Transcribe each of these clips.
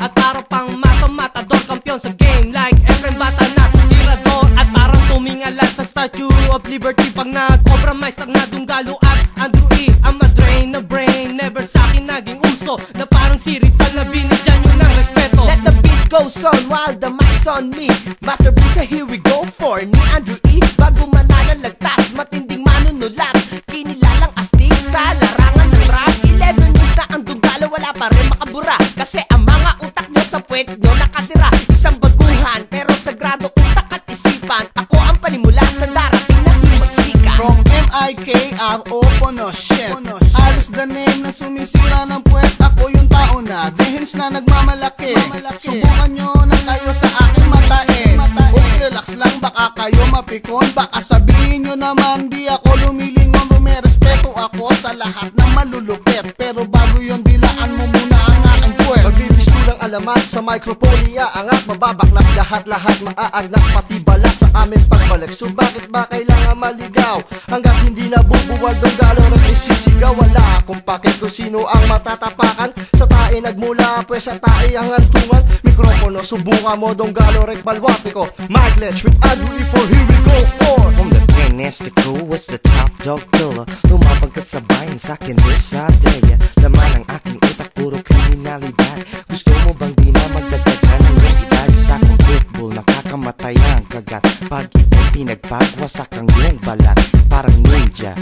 At para pang masa matador, kampiyon sa game like Efren Bata na tirador. At parang tumingala sa Statue of Liberty pag nag-compromise ang nadunggalo at Andrew E. Ang madrain na brain, never sa'kin naging uso na parang si Rizal na binigyan nyo ng respeto. Let the beat goes on while the mic's on me. Master Bisa, here we go for ni Andrew E. Bago mananalagtas, matinding manunulat, kinilalang astig sa larangan ng rap. 11 years na ang dunggalo, wala pa rin makabura, kasi ang mga utak nyo sa puwet nyo nakatira. Isang baguhan pero sagrado utak at isipan. Ako ang panimula sa darating na di magsika. From M-I-K-R-O Ponoshen, alos the name na sumisira ng puwet. Ako yung tao na dehens na nagmamalaki. Subukan nyo na kayo sa aking matain. Oops, relax lang, baka kayo mapikon. Baka sabihin nyo naman di ako lumilingon. Rumerespeto ako sa lahat ng malulupit, pero bago yon dilaan mo muna ang aking puwet. Magbibistulang alamat sa microphone, iaangat, mababaklas lahat-lahat, maaagnas pati balat sa aming pagbalik. So bakit ba kailangan maligaw? Hanggat hindi nabubuwal dunggalo rin isisigaw. Wala akong pakit kung sino ang matatapakan. Sa tae nagmula, pues sa tae ang hantungan. Mikropono, subukan mo dunggalo rin balwate ko. Mike Letch with Andrew E. for Here We Go For. From the finesse to crew, what's the top dog killer? Lumabang ka sa bayan sa'kin this idea. Laman ang aking utak, puro kriminalidad. Gusto mo bang di na magdagdagan ng identidad? Sa akong pitbull, nakakamatay ang kagat. Pag ito'y pinagpagwasak ang iyong balat, parang ninja,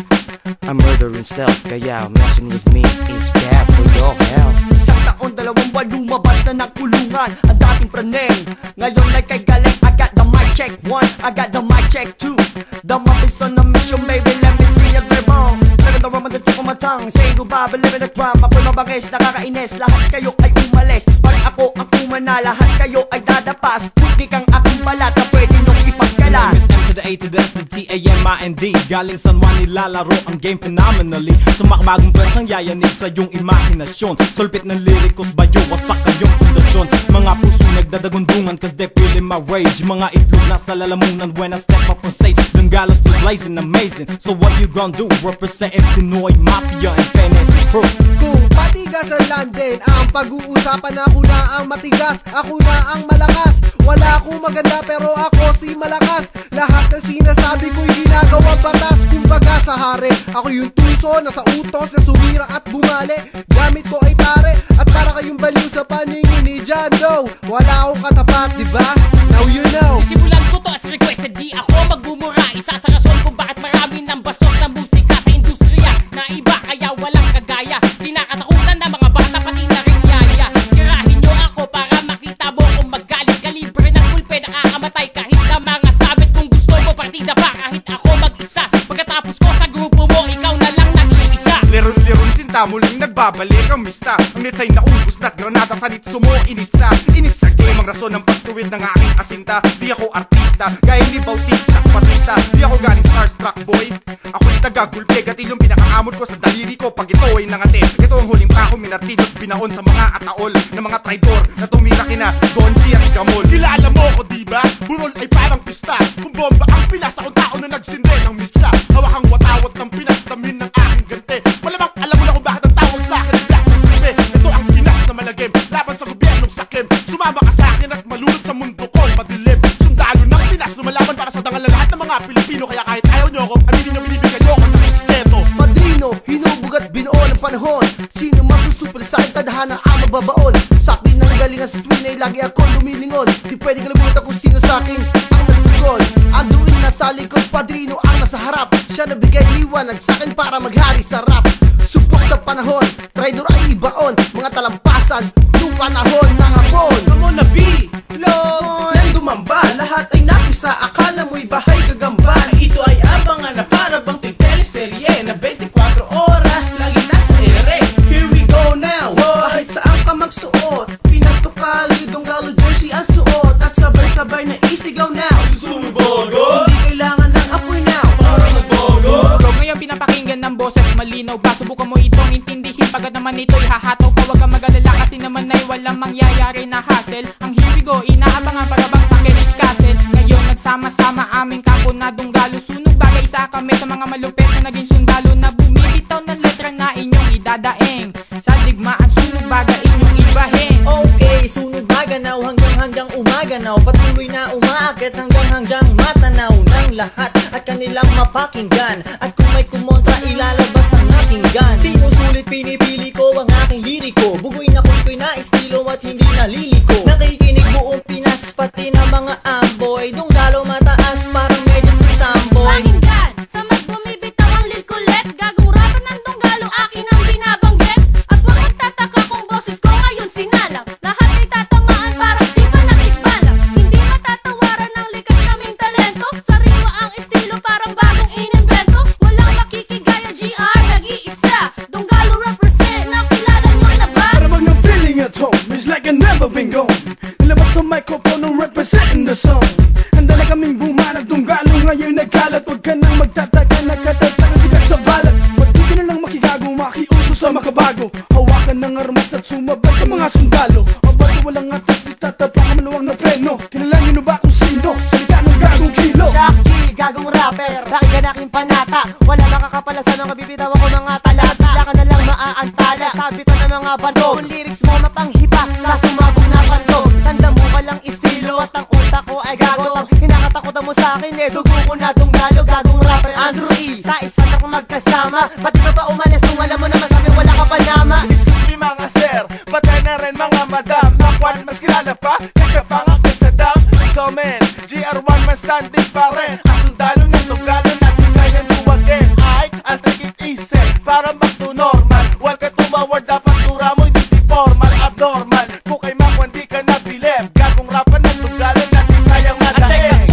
I'm murdering stealth. Kaya messing with me is bad for your health. Isang taon, 2 buwan, lumabas na ng kulungan ang dating praneng. Ngayon ay kay galing, I got the mic check 1, I got the mic check 2. The map is on a mission, baby, let me see it verbal. Never the room on the tip of my tongue, saying goodbye, believe in the drum. Ako'y mabangis, nakakainis, lahat kayo ay umalis. Pag ako ang umana, lahat kayo ay dadapas. Putnik ang aking balat na pwede nung ipagkalat. M to the A to the S to T-A-M-I-N-D. Galing San Juan nilalaro ang game phenomenally. Sumakbagong pwensang yayanig sa iyong imahinasyon. Sulpit ng lirikot bayo, wasak ang iyong pundasyon. Mga puso nagdadagundungan cause they feeling my rage. Mga itlog nasa lalamunan when I step up on stage. Dunggalos still blazing amazing. So what you gon' do? Representing Pinoy Mafia and Finesse Crew. Kung patigas ang landin ang pag-uusapan, ako na ang matigas, ako na ang malakas. Wala akong maganda pero ako si malakas. Lahat ng sinasabi ko'y ginagawang batas. Kumbaga sa hari, ako yung tuso na sa utos na sumira at bumali. Gamit ko ay pare at para kayong baliw sa paningin ni John Doe. Wala akong katapat, diba? Now you know. Sisimulan ko to as requested, di ako magbumura. Isa sa rason kung bakit marami ng bastos na musika sa industriya na iba, kaya walang kagaya. Kinakatakutan ng mga bata pati na rin yaya. Tirahin nyo ako para makita mo kung magalit. Kalibre ng pulpe, nakakamatay kahit sa mga sabit. Kung gusto mo partida pa kahit ako mag-isa. Pagkatapos ko sa grupo mo, ikaw na lang nag-iisa. Leron-leron sinta, muling nagbabalik ang mista. Ang nitsay naubos na't granada sa nitso mo initsa. Initsa game ang rason ng pagtuwid ng aking asinta. Di ako artista, gaya ni Bautista Batista. Di ako galing starstruck boy, ako'y taga-gulpe. Gatil yung pinakaamot ko sa daliri ko pag ito ay nangati. Ito ang huling pako, minartidot binaon sa mga ataol na mga traidor na tumira kina Donji at Gamol. Kilala mo ko diba? Burol ay parang pista. Kung bomba ang Pinas, akong tao na nagsinde ng mitsa. Hawakang watawat ng Pinas, tamin ng aking gante. Malamang alam mo na kung bakit ang tawag sa akin ay Black Panther. Ito ang Pinas na malagim, laban sa gobyernong sakim. Sumama ka sa akin at malulot sa mundo ko madilim. Sundalo ng Pinas, lumalaban para sa dangal lahat ng mga Pilipino. Kaya kahit ayaw nyo ko, aminin nyo binibigyan nyo ko ng respeto. Padrino, hinubog at binuo ng panahon. Sino masusupil sa aking tadhana ang magbabaon? Sa akin ang galingan sa tuwin ay lagi ako lumilingon. Di pwede kalimutan kung sino sa akin ang nagtugon. Anduin na sa likod, Padrino ang nasa harap. Siya nabigay liwanag sa akin para maghari sa rap. Supok sa panahon, traidor ay ibaon. Mga talampasan, nung panahon ng hapon. Amo na bilog nang dumamba, lahat ay napisa. Akala mo'y bahay gagamba. Ito ay abangan na para bang teleserye na 24 oras lagi nasa ere. Here we go now, kahit saan ka magsuot. Pinas to Cali, Donggalo jersey ang suot. At sabay-sabay naman ito'y hahataw pa. Huwag kang mag-alala kasi naman ay walang mangyayari na hassle. Ang here we go, inaabangan para bang Takeshi's Castle. Ngayon nagsama-sama aming kampo na dunggalo. Sunog bagay isa kami sa mga malupit na naging sundalo, na bumibitaw ng letra na inyong idadaing. Sa digmaan sunog bagay inyong ibahin. Okay, sunog maganaw hanggang umaganaw. Patuloy na umaakit hanggang matanaw ng lahat at kanilang mapakinggan. At kung may kumontra ilalabas ang aking gun. Sinusulit pinipili ko ang aking liriko. Bugoy na ko'y na estilo at hindi naliliko. Nakikinig buong Pinas pati na mga amboy. Dunggalo mataas parang medyas ni Samboy. Pakinggan, sa magbumibitaw ang lilkulet. Gagong rapan ng dunggalo akin ang binabanggit. At huwag magtataka kung boses ko ngayon sinalang. Lahat ay tatamaan parang sipan at ikbalang. Hindi matatawaran ng likas naming talento. Sariwa ang estilo parang bagong inimbento. Walang makikigaya, GR nag-iisa. Dunggalo represent, nakilala nyo na ba? Para bang ng feeling at home, it's like I've never been gone. Nilabas sa microphone ng representing the song. Handa na kaming bumanag, dunggalo ngayon nagkalat. Huwag ka nang magtataka, nagkatataka sigat sa balat. Pati ka na lang makigago, makiuso sa makabago. Hawakan ng armas at sumabay sa mga sundalo. Ang bato walang atas, di tatapakan maluwang na preno. Kilala nyo na ba kung sino? Salita ng gagong kilo. Shock G, gagong rapper, pakinggan aking panata. Wala makakapalasan ng kabibitaw ako mga talata. Wala ka na lang maaantala, sabi ka ng mga bato. Kung lyrics mo mapanghipa, sa sumabog na panto. Tanda mo walang estilo at ang utak ko ay gago. Ang hinakatakutan mo sa akin dugo ko na dunggalo. Gagong rapper Andrew E, sa isa na kong magkasama. Pati ka pa umalis kung alam mo naman sabi wala ka panama. Excuse me mga sir, patay na rin mga madam. Nakwan mas kilala pa, kaysa pa nga kaysa dam. So men, GR1 man standing pa rin. Ang sundalo ng dunggalo natin kayang buwagin. Ay, I'll take it easy, para back to normal. Huwag ka tumawad, dapat tura mo hindi formal, abnormal. Kung kay Makwan di ka nabilib, gagong rapan ng dunggalo natin kayang madahin.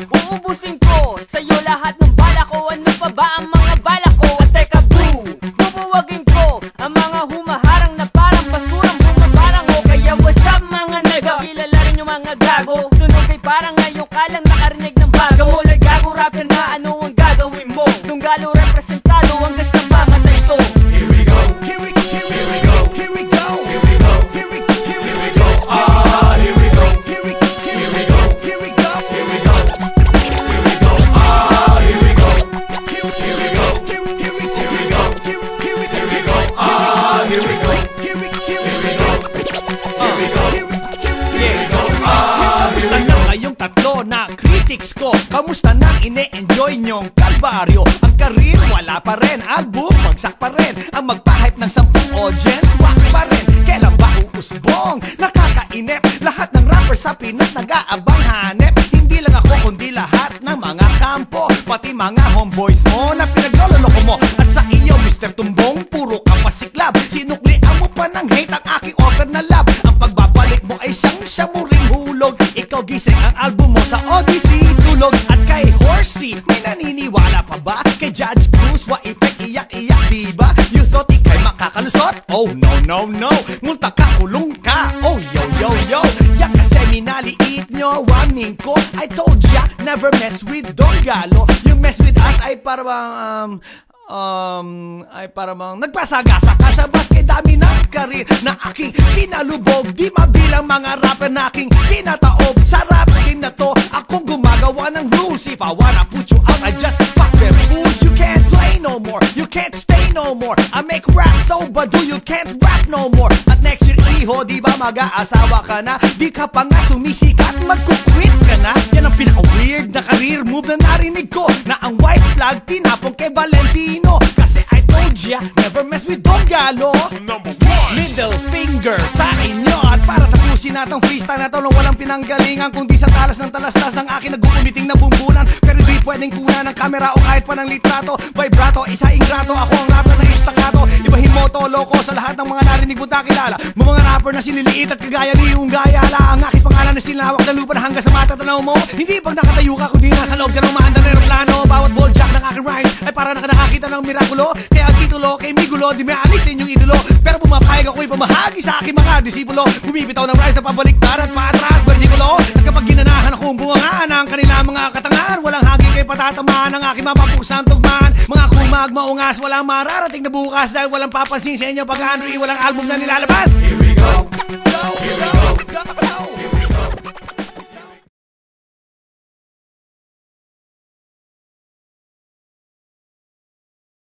Uubusin ko sa'yo lahat ng bala ko. Ano pa ba ang mga bala ko? At teka boo, bubuwagin ko ang mga humaharang na parang basurang bumabarang o. Kaya what's up mga nega? Kilala rin yung mga gago. Tunog ay parang ngayon ka lang nakarinig ng bago. Mula gago rapper na ano ang gagawin mo? Dunggalo representado hanggang sa mga na ito. Here we go, here we go, here we go, here we go, here we go, here we go, here we go, ah, here we go, here we go, here we go, here we go, here we go, here we go, ah, here we go, here we go, here we go, here we go, here we go, ah, here we go, here we go, here we go, here we go, here we go, ah, Kamusta na kayong tatlo na critics ko? Kamusta na ine-enjoy nyong kalbaryo? Ang karir wala pa rin, album bagsak pa rin. Ang magpa-hype ng 10 audience, wak pa rin. Kailan ba uusbong? Nakakainip. Lahat ng rapper sa Pinas nag-aabang hanep. Hindi lang ako kundi lahat ng mga kampo. Pati mga homeboys mo na pinaglololoko mo. At sa iyo Mr. Tumbong, puro ka pasiklab. Sinuklian mo pa ng hate ang aking offer na love. Ang pagbabalik mo ay siyang mo ring hulog. Ikaw gising ang album mo sa Odyssey tulog. At kay Horsey, may naniniwala pa ba? Kay Judge Cruz, waipek iyak-iyak diba? You thought ikay makakalusot? Oh no no no, multa ka, kulong ka. Oh yo yo yo, yak kasi minaliit nyo. Warning ko, I told ya, never mess with dunggalo. You mess with us ay parang ay parang nagpasagasa ka sa basket. Dami ng karir na aking pinalubog. Di mabilang mga rapper na aking pinataob. Sa rap game na to, akong gumagawa ng rules. If I wanna put you out, I just fuck them fools. You can't play no more, you can't stay no more. I make rap so badu, you can't rap no more. At next year iho, di ba mag-aasawa ka na? Di ka pa nga sumisikat, magkukwit ka na. Yan ang pinaka-weird na career move na narinig ko. Na ang white flag tinapong kay Valentino. Kasi I told ya, never mess with dunggalo. number 1. Middle finger sa inyo. At para tapusin natang freestyle na to na walang pinanggalingan, kundi sa talas ng talastas ng akin nagkukumiting na bumbulan. Pero di pwedeng kunan ng kamera o kahit pa ng litrato. Vibrato, isa ingrato, ako ang rapper na istakato. Ibahin mo to, loko, sa lahat ng mga narinig mo takilala. Mga rapper na siniliit at kagaya ni yung gayala. Ang aking pangalan na sinlawak na lupa na hanggang sa matatanaw mo. Hindi pag nakatayo ka kundi nasa loob ka ng maandang aeroplano. Bawat ball jack ng aking rhymes ay para nakakita ng mirakulo. Kaya ang titulo kay Migulo, di may alisin yung idolo. Pero pumapayag ako'y pamahagi sa aking mga disipulo. Bumibitaw ng rhymes na pabaliktad at paatras, bersikulo. At kapag ginanahan akong buwangaan ang kanila mga katangar, walang hagi kay patatamaan ang aking mapapusang tugmaan. Mga kumag, maungas, walang mararating na bukas dahil walang papansin sa inyo pag-Henry, walang album na nilalabas. Here we go, here we go.